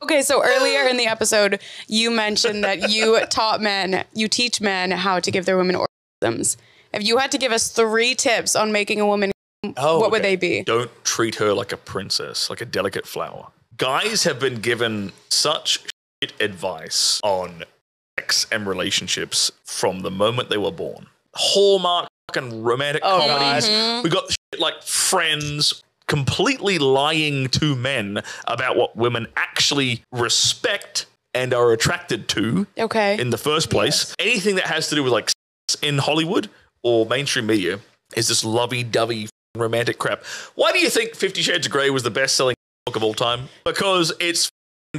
Okay, so earlier in the episode, you mentioned that you teach men how to give their women orgasms. If you had to give us 3 tips on making a woman, what would they be? Don't treat her like a princess, like a delicate flower. Guys have been given such shit advice on sex and relationships from the moment they were born. Hallmark fucking romantic comedies. We got shit like Friends, completely lying to men about what women actually respect and are attracted to in the first place. Yes. Anything that has to do with like sex in Hollywood or mainstream media is this lovey-dovey romantic crap. Why do you think 50 Shades of Grey was the best-selling book of all time? Because it's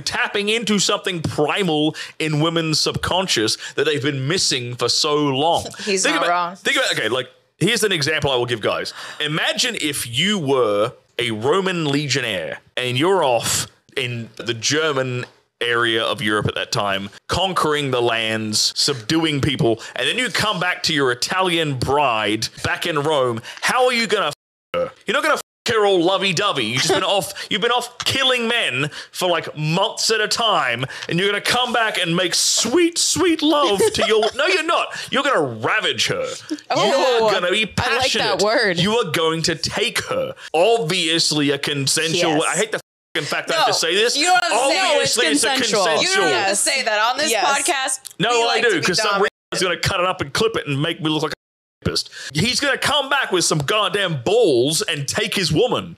tapping into something primal in women's subconscious that they've been missing for so long. He's not wrong. Think about, okay, like, here's an example I will give, guys. Imagine if you were a Roman legionnaire and you're off in the German area of Europe at that time, conquering the lands, subduing people, and then you come back to your Italian bride back in Rome. How are you going to f her? You're not going to f her all lovey-dovey. You've been off killing men for like months at a time, and you're going to come back and make sweet, sweet love to your... No, you're not. You're going to ravage her. You're going to be passionate. I like that word. You are going to take her. Obviously a consensual... Yes. I hate the in fact, I have to say this. You don't have to Obviously, it's consensual. You don't have to say that on this podcast. No, I do, because some is going to cut it up and clip it and make me look like a rapist. He's going to come back with some goddamn balls and take his woman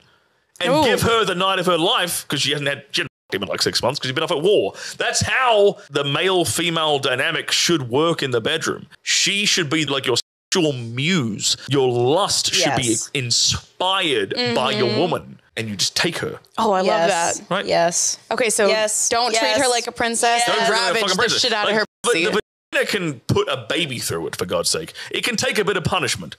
and give her the night of her life because she hasn't him in like 6 months because he's been off at war. That's how the male-female dynamic should work in the bedroom. She should be like your sexual muse. Your lust should be inspired by your woman. And you just take her. Oh, I love that. Right? Yes. Okay, so don't treat her like a princess. Don't Don't ravage the shit out of her pussy. The vagina can put a baby through it, for God's sake. It can take a bit of punishment.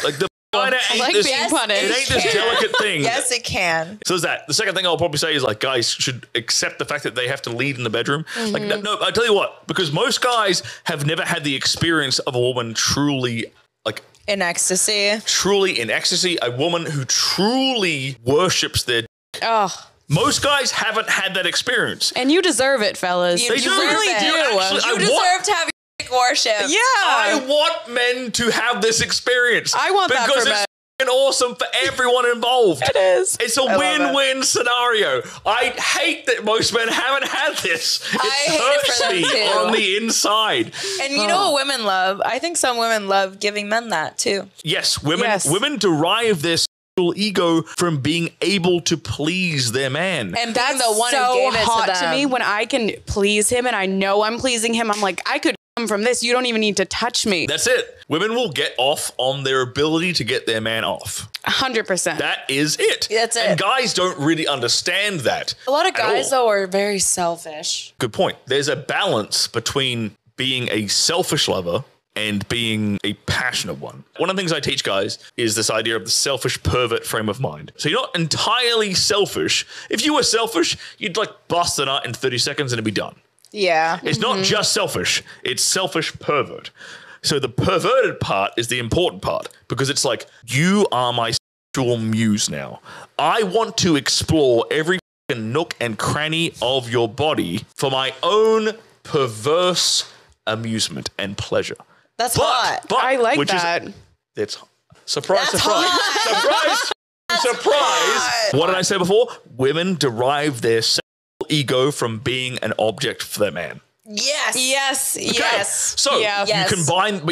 Like the vagina ain't this, being punished. It ain't this delicate thing. Yes, it can. So is that. The second thing I'll probably say is like guys should accept the fact that they have to lead in the bedroom. Like no, I tell you what, because most guys have never had the experience of a woman truly like in ecstasy. Truly in ecstasy, a woman who truly worships their Most guys haven't had that experience. And you deserve it, fellas. You really do. Actually, you deserve to have your dick worship. Yeah. I want men to have this experience. I want that for men. Because it's awesome for everyone involved. It is. It's a win-win scenario. I hate that most men haven't had this. It hurts me on the inside. And you know what women love? I think some women love giving men that too. Yes, women derive their sexual ego from being able to please their man. And that's the one so who gave it hot to them. me when I can please him and I know I'm pleasing him. I'm like, I could come from this. You don't even need to touch me. That's it. Women will get off on their ability to get their man off. 100%. That is it. That's it. And guys don't really understand that. A lot of guys, though, are very selfish. Good point. There's a balance between being a selfish lover and being a passionate one. One of the things I teach guys is this idea of the selfish pervert frame of mind. So you're not entirely selfish. If you were selfish, you'd like bust a nut in 30 seconds and it'd be done. Yeah. It's not just selfish. It's selfish pervert. So the perverted part is the important part because it's like, you are my sexual muse now. I want to explore every nook and cranny of your body for my own perverse amusement and pleasure. That's hot. But, I like that. It's surprise, That's surprise. hot. Surprise, surprise. hot. What did I say before? Women derive their sexual ego from being an object for their man. Yes. Yes. Okay. Yes. So Yes.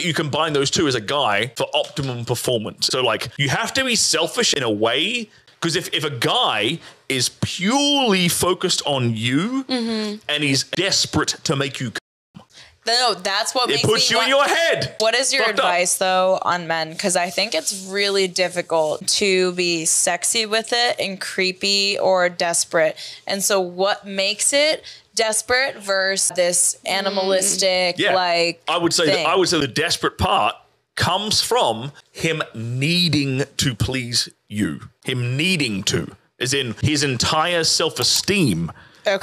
you combine those two as a guy for optimum performance. So like you have to be selfish in a way because if a guy is purely focused on you and he's desperate to make you No, that's what it puts you in your head. What is your advice, though, on men? Because I think it's really difficult to be sexy with it and creepy or desperate. And so what makes it desperate versus this animalistic, like I would say thing? the desperate part comes from him needing to please you. Him needing to. As in his entire self-esteem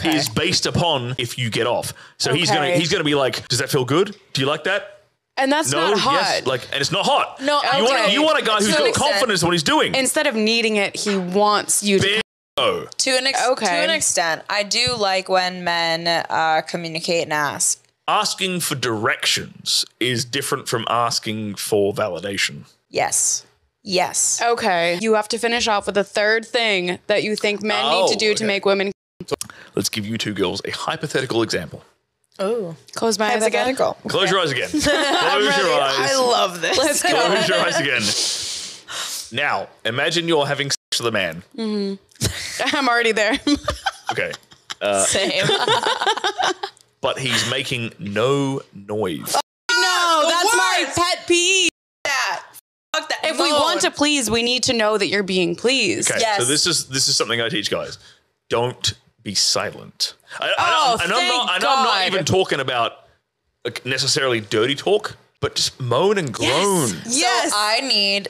is based upon if you get off. So he's gonna be like, does that feel good? Do you like that? And that's not hot. Yes, like, and it's not hot. No, you want a guy who's got confidence in what he's doing. Instead of needing it, he wants you to Oh. To an extent. I do like when men communicate and ask. Asking for directions is different from asking for validation. Yes. Yes. Okay. You have to finish off with a third thing that you think men need to do to make women. Let's give you two girls a hypothetical example. Oh. Close my eyes again. Close your eyes again. Close your eyes. I love this. Let's go. Close your eyes again. Now, imagine you're having sex with a man. I'm already there. Okay. Same. But he's making no noise. No, that's my pet peeve. Fuck that. If we want to please, we need to know that you're being pleased. Okay, Yes. so this is something I teach guys. Don't be silent. I'm not even talking about necessarily dirty talk, but just moan and groan. Yes. So I need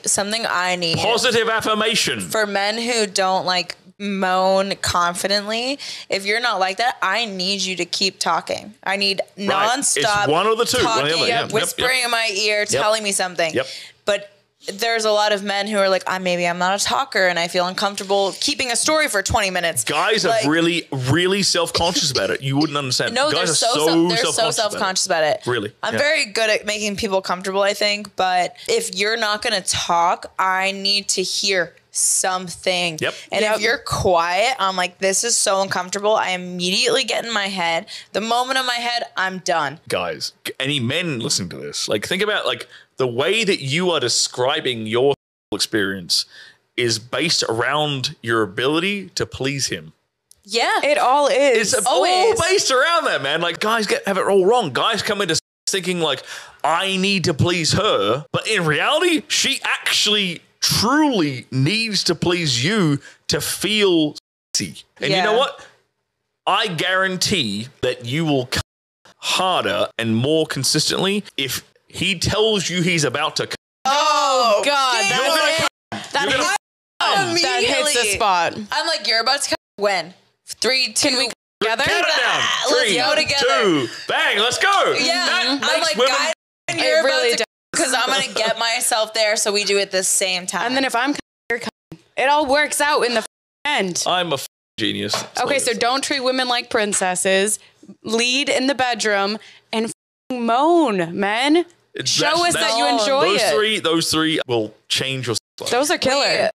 Positive affirmation. for men who don't like moan confidently. If you're not like that, I need you to keep talking. I need nonstop. It's one or the two. Talking, One or the other. Yep, whispering in my ear, telling me something. Yep. But there's a lot of men who are like, maybe I'm not a talker and I feel uncomfortable keeping a story for 20 minutes. Guys are really, really self-conscious about it. You wouldn't understand. No, guys they're so self-conscious about it. Really? I'm very good at making people comfortable, I think. But if you're not going to talk, I need to hear something. Yep. And if you're quiet, I'm like, this is so uncomfortable. I immediately get in my head. The moment in my head, I'm done. Guys, any men listening to this, like think about like the way that you are describing your experience is based around your ability to please him. Yeah. It all is. It's all based around that, man. Like guys have it all wrong. Guys come into thinking like, I need to please her. But in reality, she actually truly needs to please you to feel sexy. And you know what? I guarantee that you will come harder and more consistently if he tells you he's about to come. Oh, God. That hits the spot. I'm like, you're about to come. When? 3, 2, Can we together? Count it down. Let's 3, go together. 2, bang, let's go. Yeah. I'm like, guys, you're really about to because I'm going to get myself there so we do it at the same time. And then if I'm you're coming, it all works out in the end. I'm a genius. Okay, so don't treat women like princesses. Lead in the bedroom and moan, men. Show us that you enjoy it. Those three will change your life. Those are killer.